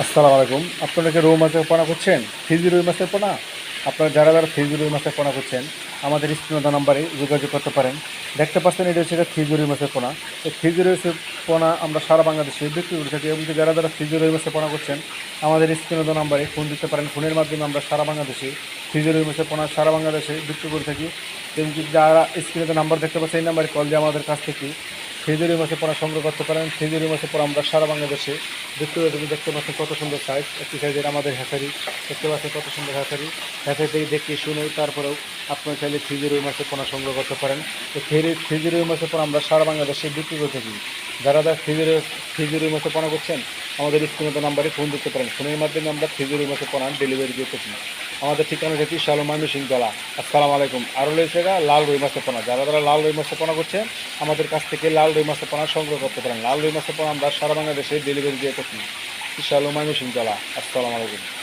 আসসালামু আলাইকুম। আপনারা কি রৌ মাছের পোনা করছেন? ফিজি রুই মাছের পোনা? আপনারা যারা ফিজি রুই মাছের পোনা করছেন, আমাদের স্ক্রিনে দেওয়া নাম্বারে যোগাযোগ করতে পারেন। দেখতে পাচ্ছেন এটা হচ্ছে ফিজি রুই মাছের পোনা। এই ফিজি রুই মাছের পোনা আমরা সারা বাংলাদেশে বিক্রি করে থাকি, এবং যারা ফিজি রুই মাছের পোনা করছেন, আমাদের স্ক্রিনে দেওয়া নাম্বারে ফোন দিতে পারেন। ফোনের মাধ্যমে আমরা সারা বাংলাদেশে ফিজি রুই মাছের পোনা সারা বাংলাদেশে বিক্রি করে থাকি। এবং যারা স্ক্রিনে দেওয়া নাম্বার দেখতে পাচ্ছেন, এই নাম্বারে কল দিয়ে আমাদের কাছ থেকে ফিজুরি মাছের পোনা সংগ্রহ করতে পারেন। ফিজুরি মাছের পোনা আমরা সারা বাংলাদেশে বিক্রি করে থাকি। দেখতে পাচ্ছেন কত সুন্দর সাইজ, একটি সাইজের আমাদের হ্যাচারি। দেখতে পাচ্ছেন কত সুন্দর হ্যাচারি। হ্যাচারি থেকে দেখে শুনে তারপরেও আপনারা চাইলে ফিজুরি মাছের পোনা সংগ্রহ করতে পারেন। তো ফিজুরি মাছের পোনা আমরা সারা বাংলাদেশে বিক্রি করে থাকি। যারা ফিজুরি মাছের পোনা করছেন, আমাদের স্ক্রিনে নাম্বারে ফোন দিতে পারেন। ফোনের মাধ্যমে আমরা ফিজুরি মাছের পোনা ডেলিভারি দিয়ে থাকি। আমাদের ঠিকানা হচ্ছে শালু ময়মনসিংহ জেলা। আসসালামু আলাইকুম। আরও রয়েছে লাল রুই মাছের পোনা। যারা লাল রুই মাছের পোনা করছেন, আমাদের কাছ থেকে লাল রুই মাছের পোনা সংগ্রহ করতে পারেন। লাল রুই মাছের পোনা আমরা সারা বাংলাদেশে ডেলিভারি দিয়ে থাকি। শালু ময়মনসিংহ জেলা। আসসালামু আলাইকুম।